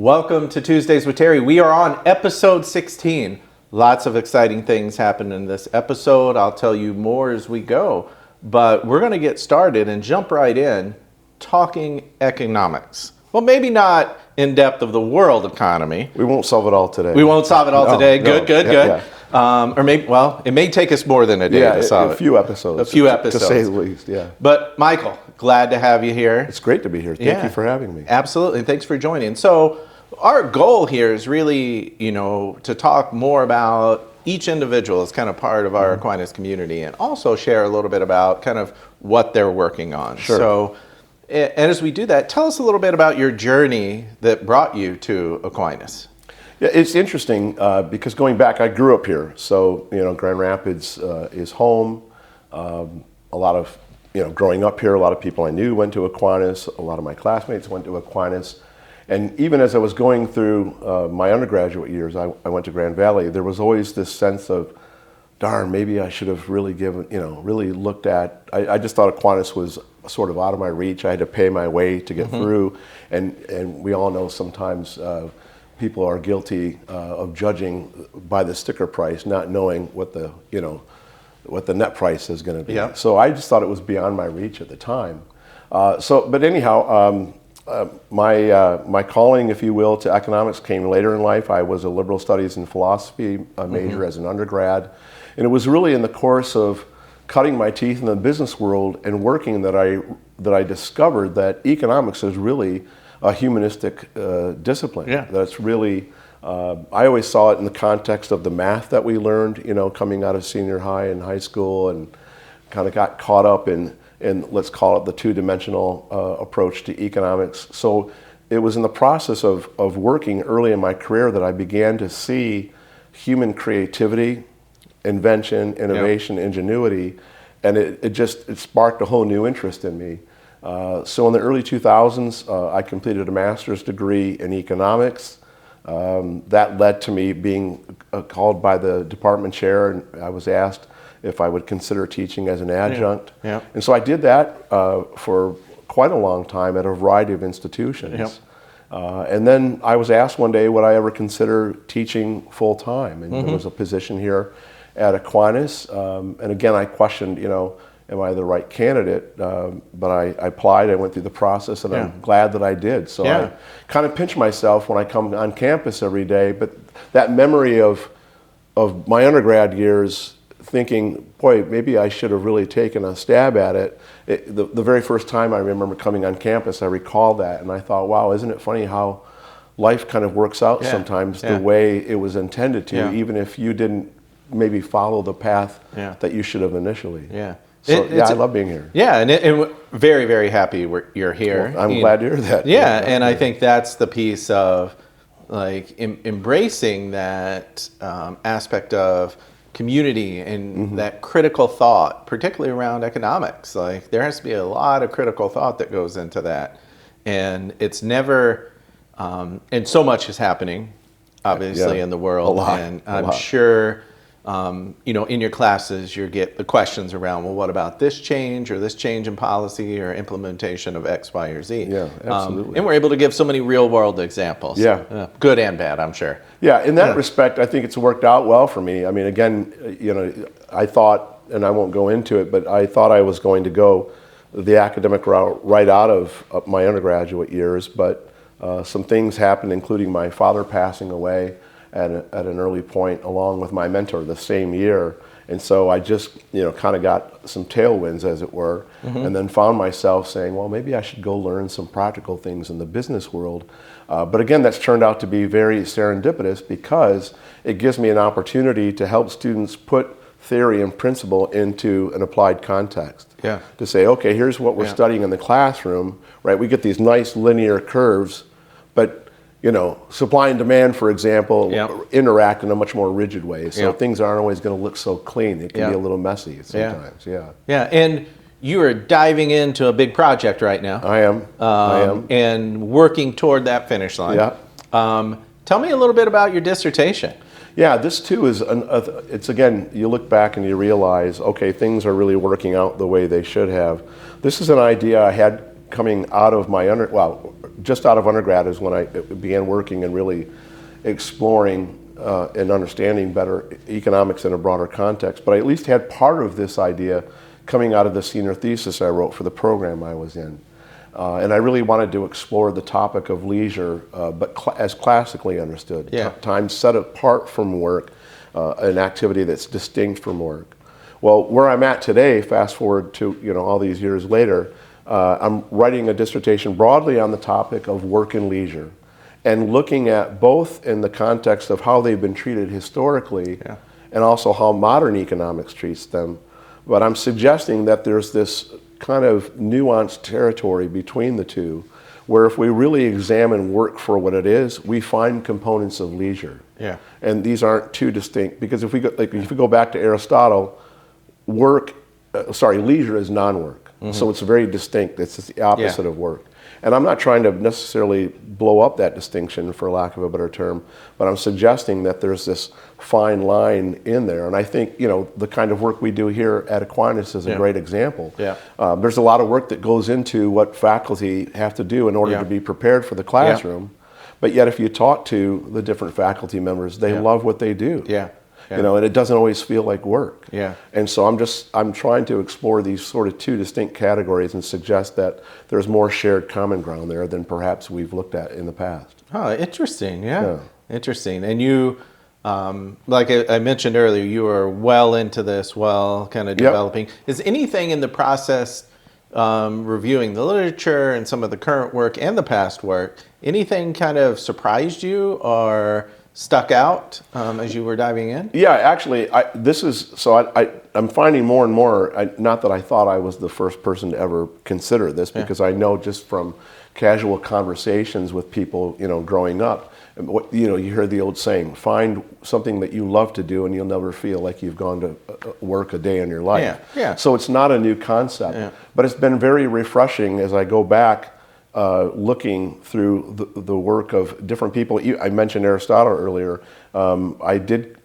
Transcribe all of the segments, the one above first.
Welcome to Tuesdays with Terry. We are on episode 16. Lots of exciting things happen in this episode. I'll tell you more as we go. But we're going to get started and jump right in talking economics. Well, maybe not in depth of the world economy. We won't solve it all today. We won't solve it all today. Good. Yeah. Or maybe, well, it may take us more than a day to solve it. A few episodes. To say the least, yeah. But Michael, glad to have you here. It's great to be here. Thank you for having me. Absolutely. Thanks for joining. So our goal here is really, to talk more about each individual as kind of part of our Aquinas community and also share a little bit about kind of what they're working on. Sure. So, and as we do that, tell us a little bit about your journey that brought you to Aquinas. Yeah, it's interesting because going back, I grew up here. So, Grand Rapids is home. A lot of, growing up here, a lot of people I knew went to Aquinas. A lot of my classmates went to Aquinas. And even as I was going through my undergraduate years, I went to Grand Valley, there was always this sense of, darn, maybe I should have really really looked at, I just thought Aquinas was sort of out of my reach. I had to pay my way to get through. And we all know sometimes people are guilty of judging by the sticker price, not knowing what the net price is going to be. Yeah. So I just thought it was beyond my reach at the time. But anyhow, my calling, if you will, to economics came later in life. I was a liberal studies and philosophy major as an undergrad, and it was really in the course of cutting my teeth in the business world and working that I discovered that economics is really a humanistic discipline. Yeah. That's really, I always saw it in the context of the math that we learned, coming out of senior high and high school, and kind of got caught up in let's call it the two-dimensional approach to economics. So it was in the process of working early in my career that I began to see human creativity, invention, innovation, ingenuity, and it sparked a whole new interest in me. So in the early 2000s, I completed a master's degree in economics. That led to me being called by the department chair, and I was asked if I would consider teaching as an adjunct. Yeah. And so I did that for quite a long time at a variety of institutions. And then I was asked one day, would I ever consider teaching full time? And there was a position here at Aquinas. And again, I questioned, am I the right candidate? But I applied, I went through the process, and I'm glad that I did. So I kind of pinch myself when I come on campus every day, but that memory of my undergrad years, thinking, boy, maybe I should have really taken a stab at it. The very first time I remember coming on campus, I recall that, and I thought, wow, isn't it funny how life kind of works out sometimes the way it was intended to, even if you didn't maybe follow the path that you should have initially. Yeah. So, I love being here. Yeah, and very, very happy you're here. Well, I'm glad to hear that. Yeah, and I think that's the piece of embracing that aspect of community and that critical thought, particularly around economics. Like, there has to be a lot of critical thought that goes into that, and it's never. And so much is happening, obviously, in the world, and I'm sure. In your classes, you get the questions around, well, what about this change or this change in policy or implementation of X, Y, or Z? Yeah, absolutely. And we're able to give so many real world examples. Good and bad, I'm sure. Yeah, in that respect, I think it's worked out well for me. I mean, again, I thought, and I won't go into it, but I thought I was going to go the academic route right out of my undergraduate years, but some things happened, including my father passing away at an early point, along with my mentor the same year. And so I just, kind of got some tailwinds, as it were, and then found myself saying, well, maybe I should go learn some practical things in the business world. But again, that's turned out to be very serendipitous because it gives me an opportunity to help students put theory and principle into an applied context. Yeah. To say, okay, here's what we're studying in the classroom, right? We get these nice linear curves, but supply and demand, for example, interact in a much more rigid way. So things aren't always going to look so clean. It can be a little messy sometimes. Yeah, and you are diving into a big project right now. I am. And working toward that finish line. Yeah. Tell me a little bit about your dissertation. Yeah, this too is, it's again, you look back and you realize, okay, things are really working out the way they should have. This is an idea I had coming out of my just out of undergrad is when I began working and really exploring and understanding better economics in a broader context. But I at least had part of this idea coming out of the senior thesis I wrote for the program I was in. And I really wanted to explore the topic of leisure, but as classically understood. Yeah. Time set apart from work, an activity that's distinct from work. Well, where I'm at today, fast forward to all these years later, I'm writing a dissertation broadly on the topic of work and leisure, and looking at both in the context of how they've been treated historically, and also how modern economics treats them. But I'm suggesting that there's this kind of nuanced territory between the two, where if we really examine work for what it is, we find components of leisure. Yeah. And these aren't too distinct, because if we go back to Aristotle, leisure is non-work. So it's very distinct. It's the opposite of work. And I'm not trying to necessarily blow up that distinction, for lack of a better term, but I'm suggesting that there's this fine line in there. And I think, the kind of work we do here at Aquinas is a great example. Yeah. There's a lot of work that goes into what faculty have to do in order to be prepared for the classroom. But yet if you talk to the different faculty members, they love what they do. Yeah. And it doesn't always feel like work. Yeah. And so I'm trying to explore these sort of two distinct categories and suggest that there's more shared common ground there than perhaps we've looked at in the past. Oh, interesting. Yeah. Interesting. And you, like I mentioned earlier, you are well into this, kind of developing. Is anything in the process, reviewing the literature and some of the current work and the past work, anything kind of surprised you or stuck out as you were diving in? Yeah, actually, I'm finding more and more, not that I thought I was the first person to ever consider this, because I know just from casual conversations with people, growing up, you hear the old saying, find something that you love to do and you'll never feel like you've gone to work a day in your life. Yeah. So it's not a new concept, but it's been very refreshing as I go back looking through the work of different people. I mentioned Aristotle earlier. I did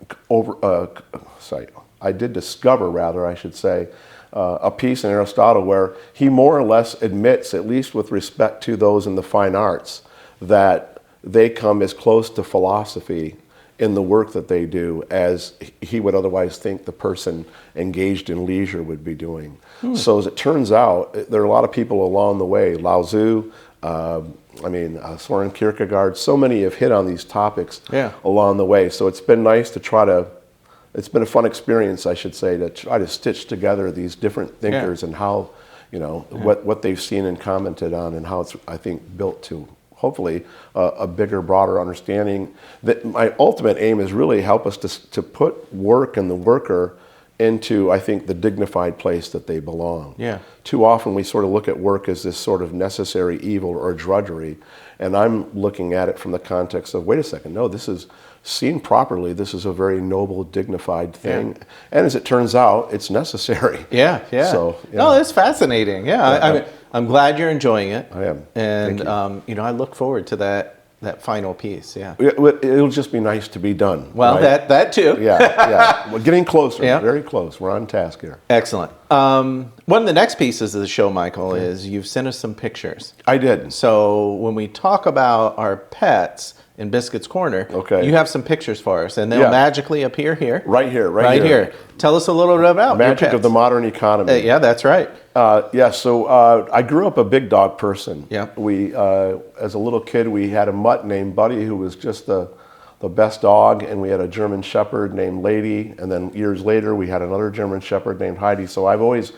discover, I should say, a piece in Aristotle where he more or less admits, at least with respect to those in the fine arts, that they come as close to philosophy in the work that they do as he would otherwise think the person engaged in leisure would be doing. So as it turns out, there are a lot of people along the way. Lao Tzu, Soren Kierkegaard, so many have hit on these topics along the way. So it's been nice to it's been a fun experience, I should say, to try to stitch together these different thinkers and how, what they've seen and commented on, and how it's, I think, built to hopefully a bigger, broader understanding. That my ultimate aim is really help us to put work and the worker into, I think, the dignified place that they belong. Yeah. Too often we sort of look at work as this sort of necessary evil or drudgery, and I'm looking at it from the context of, wait a second, no, this is seen properly, this is a very noble, dignified thing. And as it turns out, it's necessary. Yeah. So, No, it's fascinating. I'm glad you're enjoying it. I am. And, I look forward to that final piece. Yeah. It'll just be nice to be done. Well, right? that too. Yeah. We're getting closer, very close. We're on task here. Excellent. One of the next pieces of the show, Michael, is you've sent us some pictures. I did. So when we talk about our pets in Biscuit's Corner, you have some pictures for us, and they'll magically appear here. Right here. Tell us a little bit about Magic of the modern economy. Yeah, that's right. So I grew up a big dog person. Yeah. We, as a little kid, we had a mutt named Buddy who was just the best dog, and we had a German Shepherd named Lady, and then years later we had another German Shepherd named Heidi. So I've always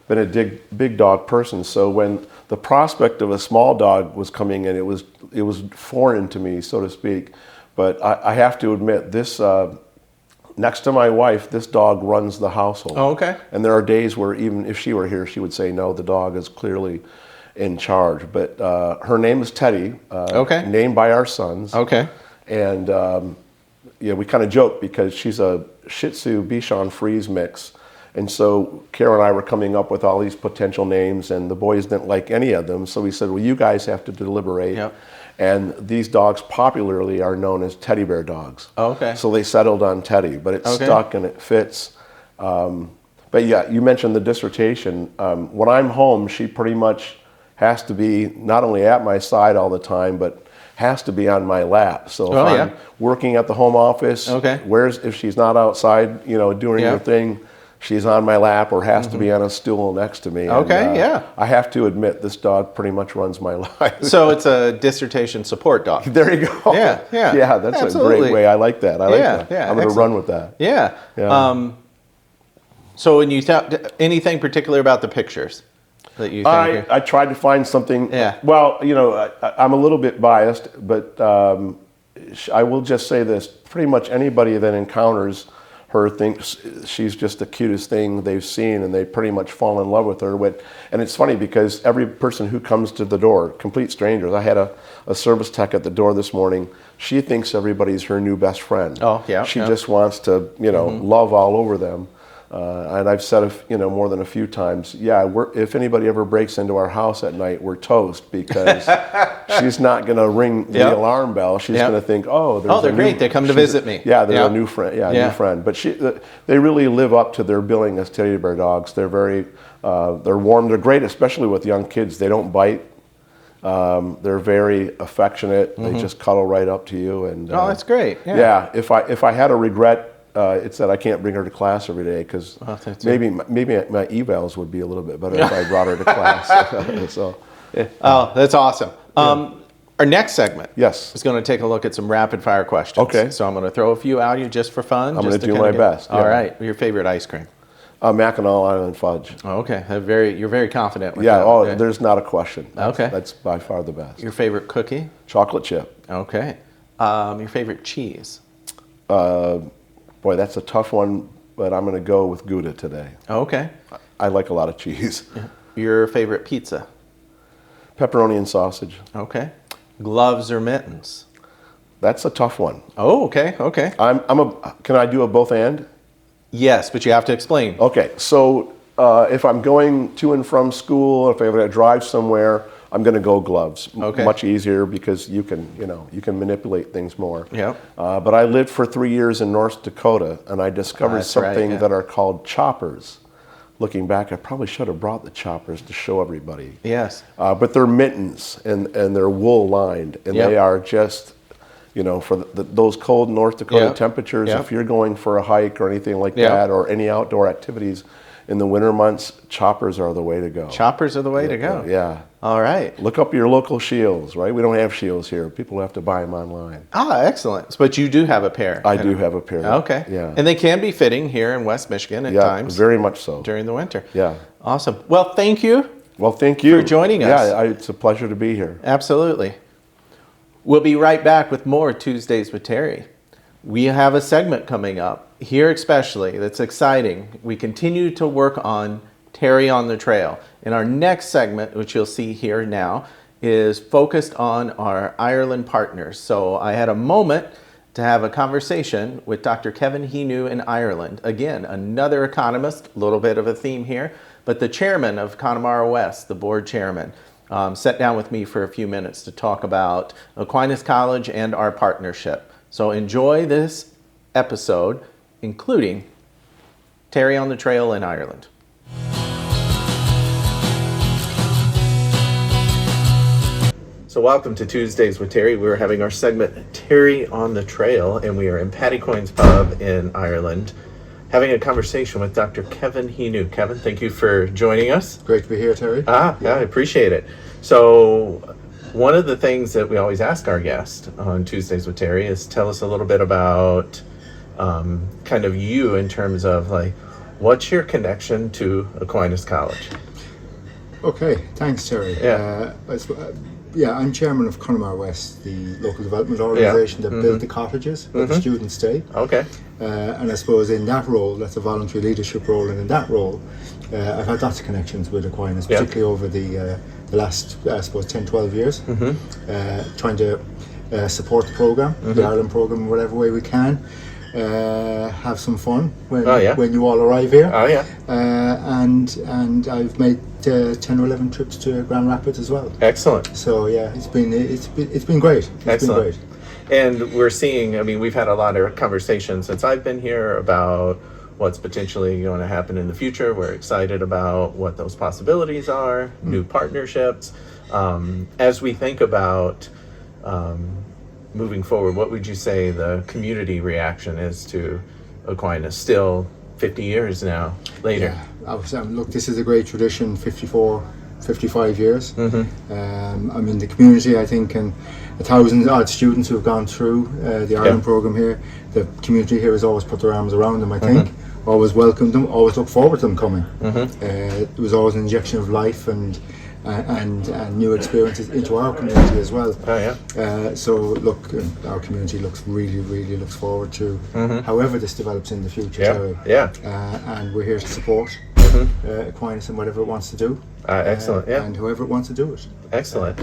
been a big dog person. So when the prospect of a small dog was coming in, it was foreign to me, so to speak. But I have to admit, this next to my wife, this dog runs the household. Oh, okay. And there are days where even if she were here, she would say, no, the dog is clearly in charge. But her name is Teddy, named by our sons. Okay. And we kind of joke because she's a Shih Tzu Bichon Frise mix. And so Kara and I were coming up with all these potential names, and the boys didn't like any of them. So we said, well, you guys have to deliberate. Yep. And these dogs popularly are known as teddy bear dogs. Oh, okay. So they settled on Teddy, but it's stuck and it fits. But yeah, you mentioned the dissertation. When I'm home, she pretty much has to be not only at my side all the time, but has to be on my lap. So if I'm working at the home office, if she's not outside, doing her thing, she's on my lap or has to be on a stool next to me. I have to admit, this dog pretty much runs my life. So it's a dissertation support dog. There you go. Yeah, that's absolutely a great way. I like that. I like that. Yeah, I'm going to run with that. Yeah. So when you thought anything particular about the pictures that you think? I tried to find something. Yeah. Well, I'm a little bit biased, but I will just say this: pretty much anybody that encounters her thinks she's just the cutest thing they've seen, and they pretty much fall in love with her. And it's funny because every person who comes to the door, complete strangers. I had a service tech at the door this morning. She thinks everybody's her new best friend. She just wants to, love all over them. And I've said, more than a few times, if anybody ever breaks into our house at night, we're toast, because she's not going to ring the alarm bell. She's going to think, they're great. They come to visit me. Yeah, they're a new friend. New friend. But they really live up to their billing as teddy bear dogs. They're very, they're warm. They're great, especially with young kids. They don't bite. They're very affectionate. They just cuddle right up to you. And that's great. If I had a regret, it's that I can't bring her to class every day, because maybe my evals would be a little bit better if I brought her to class. Oh, that's awesome. Our next segment is going to take a look at some rapid fire questions. Okay. So I'm going to throw a few at you just for fun. I'm going to do my best. All right. Your favorite ice cream? Mackinac Island fudge. Oh, okay. You're very confident with that. Oh, there's not a question. That's by far the best. Your favorite cookie? Chocolate chip. Okay. Your favorite cheese? Boy, that's a tough one, but I'm going to go with Gouda today. Okay. I like a lot of cheese. Your favorite pizza? Pepperoni and sausage. Okay. Gloves or mittens? That's a tough one. Oh, okay. Okay. Can I do a both and? Yes, but you have to explain. Okay. So if I'm going to and from school, if I have to drive somewhere, I'm going to go gloves. Okay. Much easier, because you can manipulate things more. Yeah. But I lived for 3 years in North Dakota, and I discovered something that are called choppers. Looking back, I probably should have brought the choppers to show everybody. Yes. But they're mittens, and they're wool lined, and they are just, for those cold North Dakota temperatures. If you're going for a hike or anything like that, or any outdoor activities in the winter months, choppers are the way to go. Choppers are the way to go. Yeah. All right. Look up your local Shields, right? We don't have Shields here. People have to buy them online. Excellent. But you do have a pair. I do have a pair. Okay. Yeah. And they can be fitting here in West Michigan at times. Very much so. During the winter. Yeah. Awesome. Well, thank you. Well, thank you for joining us. Yeah, it's a pleasure to be here. Absolutely. We'll be right back with more Tuesdays with Terry. We have a segment coming up here, especially, that's exciting. We continue to work on Terry on the Trail. And our next segment, which you'll see here now, is focused on our Ireland partners. So I had a moment to have a conversation with Dr. Kevin Heanue in Ireland. Again, another economist, a little bit of a theme here, but the chairman of Connemara West, the board chairman, sat down with me for a few minutes to talk about Aquinas College and our partnership. So enjoy this episode, including Terry on the Trail in Ireland. So welcome to Tuesdays with Terry. We're having our segment Terry on the Trail, and we are in Paddy Coyne's pub in Ireland, having a conversation with Dr. Kevin Heanue. Kevin, thank you for joining us. Great to be here, Terry. Yeah, I appreciate it. So one of the things that we always ask our guests on Tuesdays with Terry is tell us a little bit about kind of you in terms of what's your connection to Aquinas College? Okay, thanks, Terry. I'm chairman of Connemara West, the local development organisation that built the cottages where the students stay. Okay. And I suppose in that role, that's a voluntary leadership role, and in that role, I've had lots of connections with Aquinas, particularly over the last, I suppose, 10, 12 years, trying to support the programme, the Ireland programme, in whatever way we can. Have some fun when you all arrive here. And I've made 10 or 11 trips to Grand Rapids as well. Excellent. So it's been great. It's been great. And we're seeing, we've had a lot of conversations since I've been here about what's potentially going to happen in the future. We're excited about what those possibilities are, new partnerships. As we think about moving forward, what would you say the community reaction is to Aquinas still 50 years now later? Yeah, I was, look, this is a great tradition, 55 years. I mean, the community, I think, and 1,000 odd students who have gone through the Ireland program here, the community here has always put their arms around them, I think, always welcomed them, always looked forward to them coming. It was always an injection of life and new experiences into our community as well. So look, our community really looks forward to however this develops in the future. And we're here to support Aquinas and whatever it wants to do. Excellent. And whoever it wants to do it. Excellent.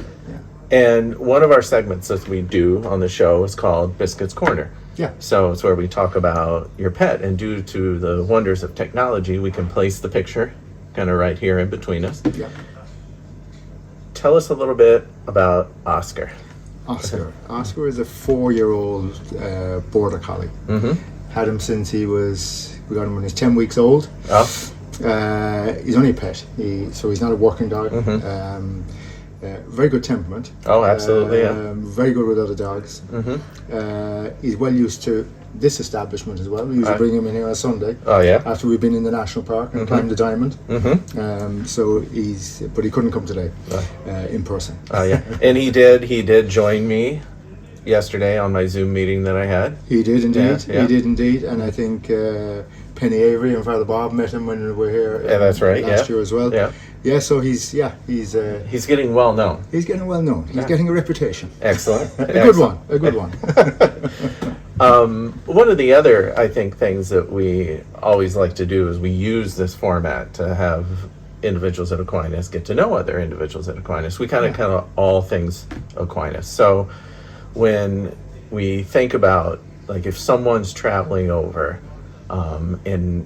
And one of our segments that we do on the show is called Biscuits Corner. So it's where we talk about your pet, and due to the wonders of technology, we can place the picture kind of right here in between us. Tell us a little bit about Oscar. Oscar is a 4-year-old border collie. Had him since we got him when he was 10 weeks old. He's only a pet, so he's not a working dog. Very good temperament. Absolutely. Very good with other dogs. He's well used to this establishment as well. We usually bring him in here on Sunday. After we've been in the national park and climbed the diamond. But he couldn't come today in person. And he did join me yesterday on my Zoom meeting that I had. He did indeed. He did indeed. And I think Penny Avery and Father Bob met him when we were here. That's right. Last year as well. So he's getting well known. He's getting well known. He's getting a reputation. Excellent. A good one. One of the other, I think, things that we always like to do is we use this format to have individuals at Aquinas get to know other individuals at Aquinas. We kind of all things Aquinas. So when we think about, like, if someone's traveling over and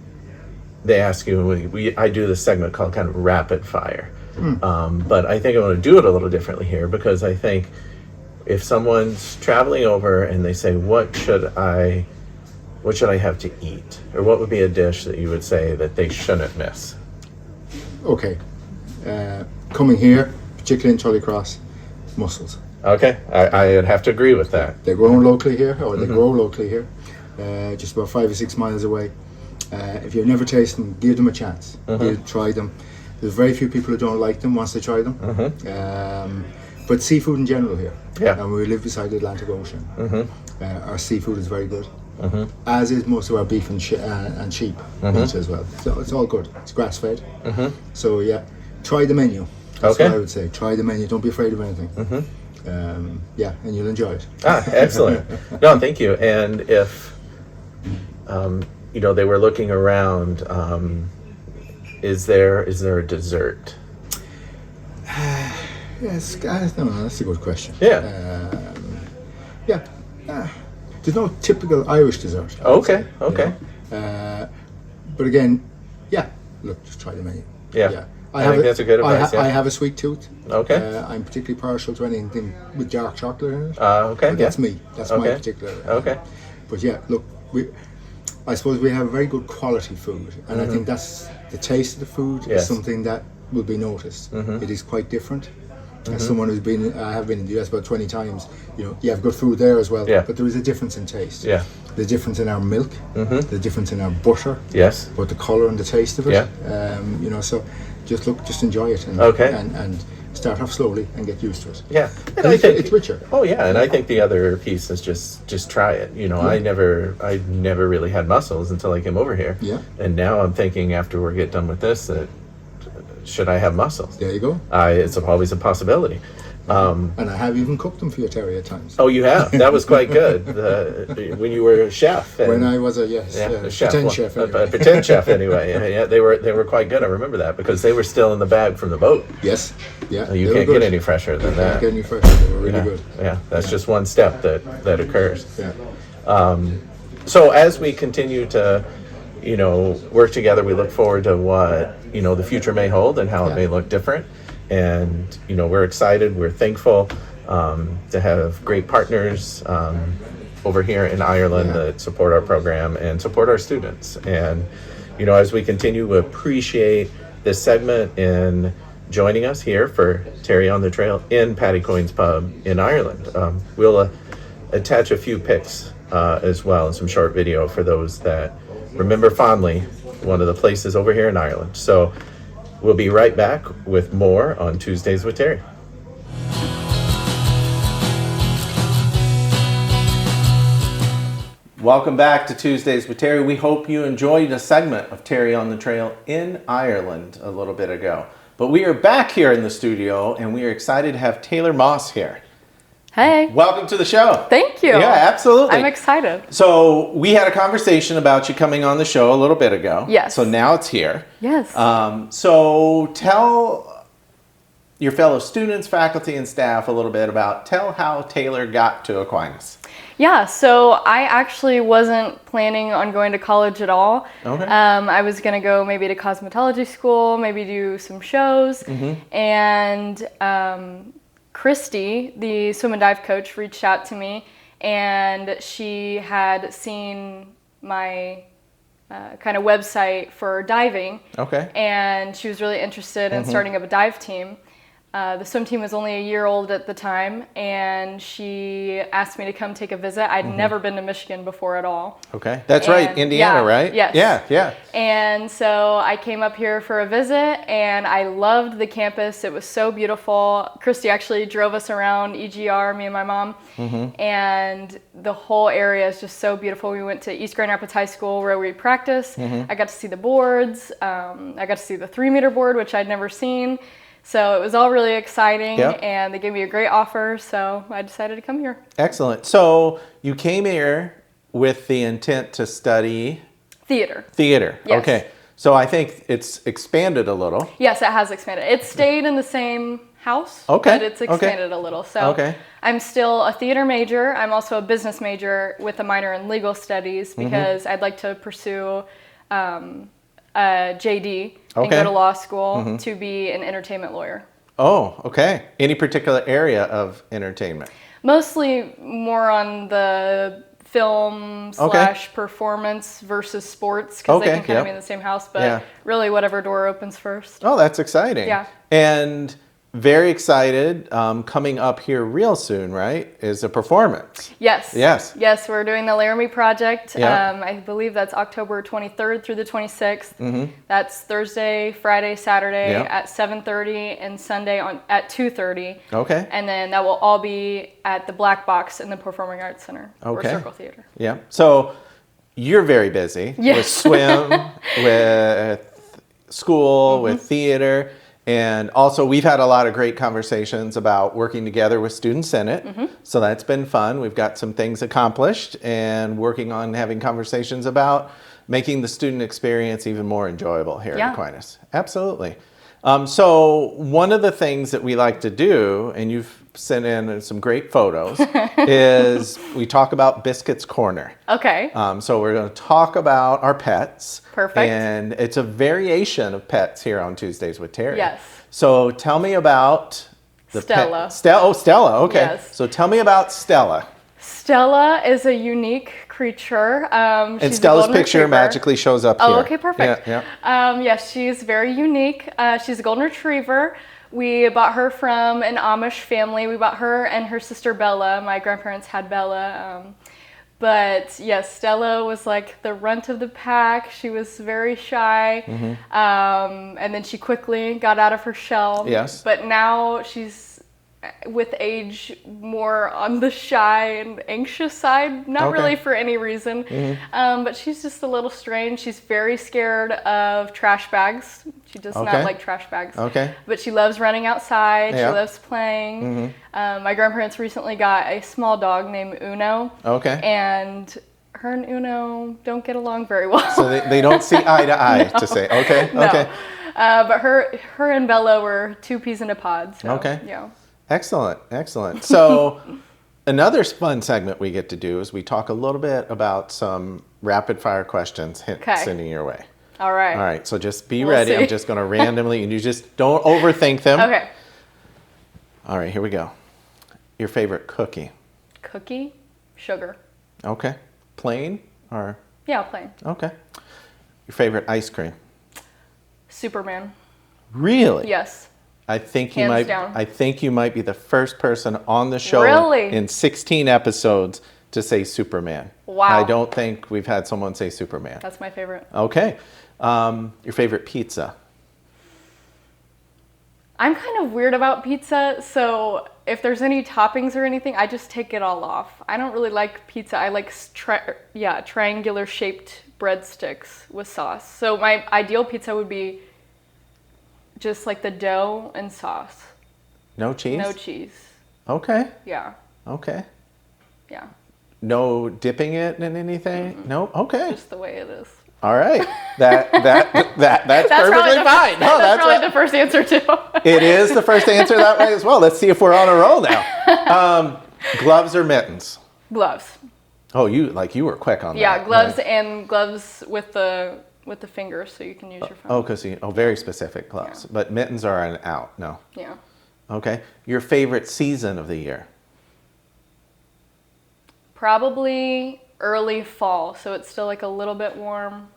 they ask you, I do this segment called kind of rapid fire. But I think I want to do it a little differently here, because I think if someone's traveling over and they say, what should I have to eat? Or what would be a dish that you would say that they shouldn't miss? Okay. Coming here, particularly in Tullycross, mussels. Okay, I'd have to agree with that. They're grown locally here, or they grow locally here, just about 5 or 6 miles away. If you've never tasted them, give them a chance. Try them. There's very few people who don't like them once they try them. But seafood in general here. And we live beside the Atlantic Ocean. Our seafood is very good. As is most of our beef and sheep meat as well. So it's all good. It's grass fed. So try the menu. That's what I would say. Try the menu. Don't be afraid of anything. And you'll enjoy it. Excellent. No, thank you. And if they were looking around, is there a dessert? Yes, that's a good question. There's no typical Irish dessert. Okay. But again, look, just try the menu. I think that's a good advice. I have a sweet tooth. I'm particularly partial to anything with dark chocolate in it. But that's me. That's my particular. But look, I suppose we have very good quality food, and I think that's the taste of the food is something that will be noticed. It is quite different. As someone who's I have been in the US about 20 times, you have good food there as well, but there is a difference in taste. The difference in our milk, the difference in our butter, but the colour and the taste of it. So just enjoy it and start off slowly and get used to it. And I think it's richer. And I think the other piece is just try it. I never really had mussels until I came over here. And now I'm thinking, after we get done with this, that should I have mussels? There you go. It's always a possibility. And I have even cooked them for you, Terry, at times. Oh, you have? That was quite good. When you were a chef. When I was a chef. Pretend chef anyway. A pretend chef anyway. They were quite good. I remember that, because they were still in the bag from the boat. Yes. You can't get any fresher than that. Can't get any fresher. They were really good. That's just one step that occurs. So as we continue to work together, we look forward to what the future may hold and how it may look different. And we're excited, we're thankful to have great partners over here in Ireland that support our program and support our students. And, you know, as we continue to appreciate this segment in joining us here for Terry on the Trail in Paddy Coyne's Pub in Ireland, we'll attach a few pics as well, and some short video for those that remember fondly one of the places over here in Ireland. So we'll be right back with more on Tuesdays with Terry. Welcome back to Tuesdays with Terry. We hope you enjoyed a segment of Terry on the Trail in Ireland a little bit ago. But we are back here in the studio, and we are excited to have Taylor Moss here. Hey. Welcome to the show. Thank you. Yeah, absolutely. I'm excited. So we had a conversation about you coming on the show a little bit ago. Yes. So now it's here. Yes. So tell your fellow students, faculty, and staff a little bit about, tell how Taylor got to Aquinas. Yeah, so I actually wasn't planning on going to college at all. Okay. I was going to go maybe to cosmetology school, maybe do some shows. And Christy, the swim and dive coach, reached out to me, and she had seen my kind of website for diving. Okay. And she was really interested in starting up a dive team. The swim team was only a year old at the time, and she asked me to come take a visit. I'd never been to Michigan before at all. Okay. That's right. And- Indiana, yeah, right? yes. Yeah. And so I came up here for a visit, and I loved the campus. It was so beautiful. Christy actually drove us around EGR, me and my mom, and the whole area is just so beautiful. We went to East Grand Rapids High School where we practiced. I got to see the boards. I got to see the 3-meter board, which I'd never seen. So it was all really exciting, and they gave me a great offer, so I decided to come here. Excellent. So you came here with the intent to study Theater. theater. Yes. Okay. So I think it's expanded a little. Yes, it has expanded. It stayed in the same house, Okay. but it's expanded a little. So Okay. I'm still a theater major. I'm also a business major with a minor in legal studies because I'd like to pursue JD and Okay. go to law school to be an entertainment lawyer. Oh, okay. Any particular area of entertainment? Mostly more on the film / performance versus sports because they Okay, can kind of yep. be in the same house, but Yeah. really whatever door opens first. Oh, that's exciting. Yeah. And very excited. Coming up here real soon, right? Is a performance. Yes. Yes. Yes, we're doing the Laramie Project. Yeah. I believe that's October 23rd through the 26th. That's Thursday, Friday, Saturday Yeah. at 7:30 and Sunday at 2:30. Okay. And then that will all be at the Black Box in the Performing Arts Center or Okay. Circle Theater. Yeah. So you're very busy with Yes. swim, with school, with theater. And also, we've had a lot of great conversations about working together with Student Senate. So that's been fun. We've got some things accomplished and working on having conversations about making the student experience even more enjoyable here Yeah. at Aquinas. Absolutely. So one of the things that we like to do, and you've sent in some great photos, is we talk about Biscuit's Corner. Okay. So we're going to talk about our pets. Perfect. And it's a variation of pets here on Tuesdays with Terry. Yes. So tell me about the Stella. pet. Stella. Okay. Yes. So tell me about Stella. Stella is a unique creature. And She's a Stella's golden picture retriever. magically shows up here. Oh, okay, perfect. Yeah. Yes, she's very unique. She's a golden retriever. We bought her from an Amish family. We bought her and her sister Bella. My grandparents had Bella. But yes, Stella was like the runt of the pack. She was very shy. And then she quickly got out of her shell. Yes. But now she's, with age, more on the shy and anxious side. Not Okay. really for any reason. But she's just a little strange. She's very scared of trash bags. She does Okay. not like trash bags. Okay. But she loves running outside. Yeah. She loves playing. My grandparents recently got a small dog named Uno. Okay. And her and Uno don't get along very well. So they don't see eye to eye, to say. Okay. No. Okay. But her and Bella were 2 peas in a pod. So, Okay. Yeah. Excellent. So another fun segment we get to do is we talk a little bit about some rapid fire questions sending your way. All right. All right, so just be We'll ready. see. I'm just going to randomly, and you just don't overthink them. Okay. All right, here we go. Your favorite cookie? Cookie, sugar. Okay. Plain or Yeah, plain. okay. Your favorite ice cream? Superman. Really? Yes. I think Hands down. I think you might be the first person on the show Really? in 16 episodes to say Superman. Wow. I don't think we've had someone say Superman. That's my favorite. Okay. Your favorite pizza? I'm kind of weird about pizza, so if there's any toppings or anything, I just take it all off. I don't really like pizza. I like triangular shaped breadsticks with sauce. So my ideal pizza would be just like the dough and sauce. No cheese? No cheese. Okay. Yeah. Okay. Yeah. No dipping it in anything? No? Okay. Just the way it is. All right. That's perfectly probably fine. No, that's probably the first answer too. it is the first answer that way as well. Let's see if we're on a roll now. Gloves or mittens? Gloves. Oh, you were quick on that. Yeah, gloves Right. and gloves with the fingers, so you can use your phone. Oh, very specific gloves. Yeah. But mittens are an out. No. Yeah. Okay. Your favorite season of the year? Probably early fall, so it's still like a little bit warm,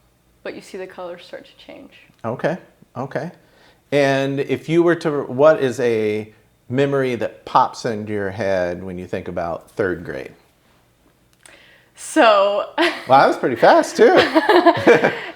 but you see the colors start to change. Okay. Okay. And if you were to, what is a memory that pops into your head when you think about third grade? So, Wow, that was pretty fast too.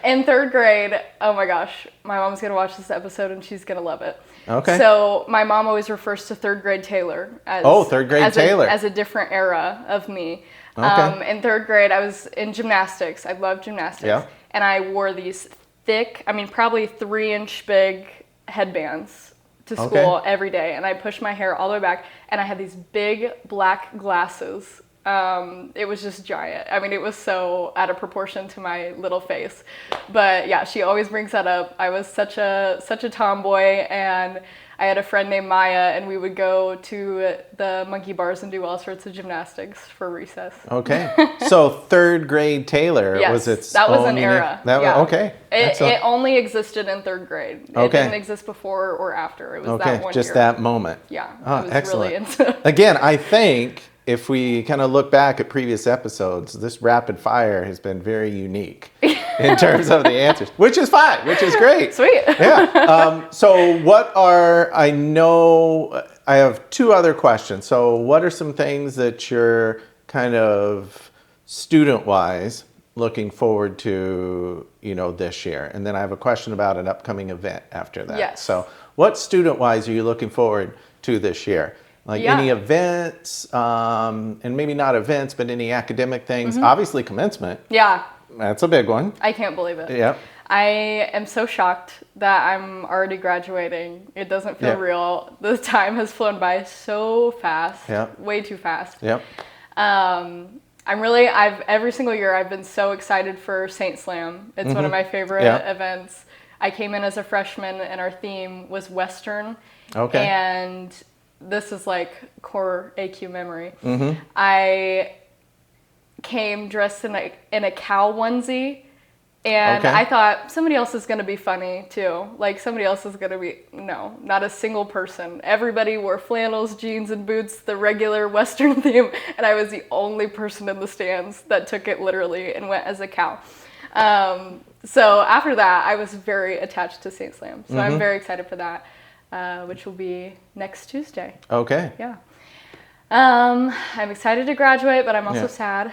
in third grade, oh my gosh, my mom's gonna watch this episode and she's gonna love it. Okay. So, my mom always refers to third grade Taylor as third grade as Taylor. as a different era of me. Okay. In third grade, I was in gymnastics. I loved gymnastics, Yeah. and I wore these thick, probably 3-inch big headbands to school Okay. every day, and I pushed my hair all the way back, and I had these big black glasses. It was just giant. It was so out of proportion to my little face. But yeah, she always brings that up. I was such a tomboy, and I had a friend named Maya, and we would go to the monkey bars and do all sorts of gymnastics for recess. Okay. So third grade Taylor Yes, was its that was own an era. Yeah. Yeah. Okay. It only existed in third grade. It Okay. didn't exist before or after. It was Okay. that one Just year. that moment. Yeah. Oh, I was excellent. really into Again, I think if we kind of look back at previous episodes, this rapid fire has been very unique in terms of the answers, which is fine, which is great. Sweet. Yeah. So I know I have two other questions. So what are some things that you're kind of student-wise looking forward to, this year? And then I have a question about an upcoming event after that. Yes. So what student-wise are you looking forward to this year? Like Yeah. any events, and maybe not events, but any academic things. Mm-hmm. Obviously commencement, Yeah. that's a big one. I can't believe it. Yep. I am so shocked that I'm already graduating. It doesn't feel Yeah. real. The time has flown by so fast. Yeah. Way too fast. Yep. Every single year I've been so excited for Saint Slam. It's one of my favorite Yeah. events. I came in as a freshman and our theme was Western. Okay. And this is like core AQ memory. Mm-hmm. I came dressed in a cow onesie, and Okay. I thought somebody else is gonna be funny too. Like somebody else is gonna be, no, not a single person. Everybody wore flannels, jeans, and boots, the regular Western theme, and I was the only person in the stands that took it literally and went as a cow. So after that, I was very attached to Saint Slam. So I'm very excited for that, which will be next Tuesday. Okay. Yeah. I'm excited to graduate, but I'm also Yeah. sad.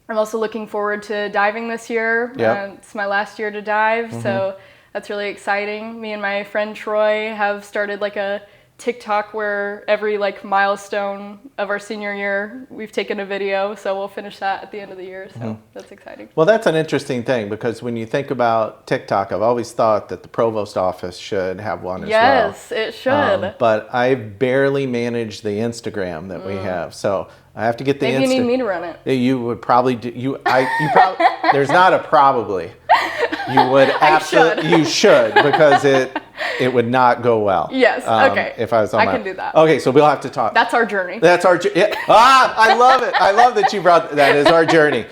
I'm also looking forward to diving this year. Yep. It's my last year to dive, so that's really exciting. Me and my friend Troy have started like a TikTok where every like milestone of our senior year, we've taken a video, so we'll finish that at the end of the year, so that's exciting. Well, that's an interesting thing because when you think about TikTok, I've always thought that the Provost office should have one as well. Yes, it should. But I barely manage the Instagram that we have, so I have to get the Maybe you need me to run it. You would probably do. You probably. There's not a probably. You would absolutely. You should because it would not go well. Yes, okay. If I was on I my can do that. Okay, so we'll have to talk. That's our journey. That's our yeah. I love it. I love that you brought that as our journey.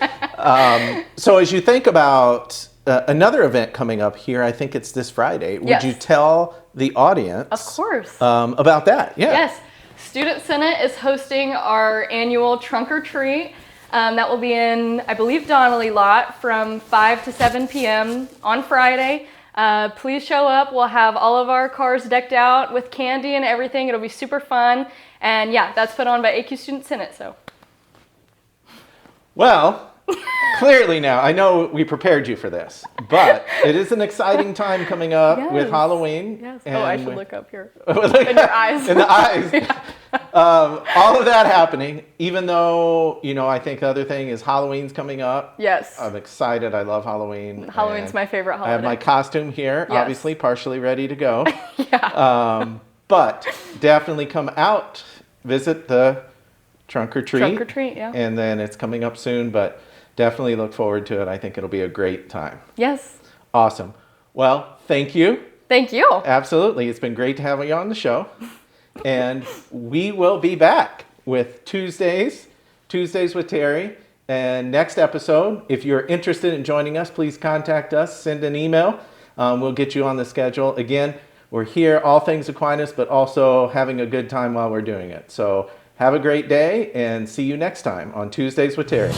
So as you think about another event coming up here, I think it's this Friday. Would Yes. you tell the audience? Of course. About that? Yeah. Yes. Student Senate is hosting our annual trunk or treat. That will be in, I believe, Donnelly Lot from 5 to 7 p.m. on Friday. Please show up. We'll have all of our cars decked out with candy and everything. It'll be super fun. And yeah, that's put on by AQ Student Senate. So. Well, clearly now, I know we prepared you for this, but it is an exciting time coming up with Halloween. Yes. And Oh, I should look up here. In your eyes. In the eyes. All of that happening, even though, I think the other thing is Halloween's coming up. Yes. I'm excited. I love Halloween. Halloween's my favorite holiday. I have my costume here, Yes. obviously, partially ready to go. Yeah. But definitely come out, visit the trunk or treat. Trunk or treat, yeah. And then it's coming up soon, but definitely look forward to it. I think it'll be a great time. Yes. Awesome. Well, thank you. Thank you. Absolutely. It's been great to have you on the show. And we will be back with Tuesdays with Terry. And next episode, if you're interested in joining us, please contact us, send an email. We'll get you on the schedule. Again, we're here, all things Aquinas, but also having a good time while we're doing it. So have a great day and see you next time on Tuesdays with Terry.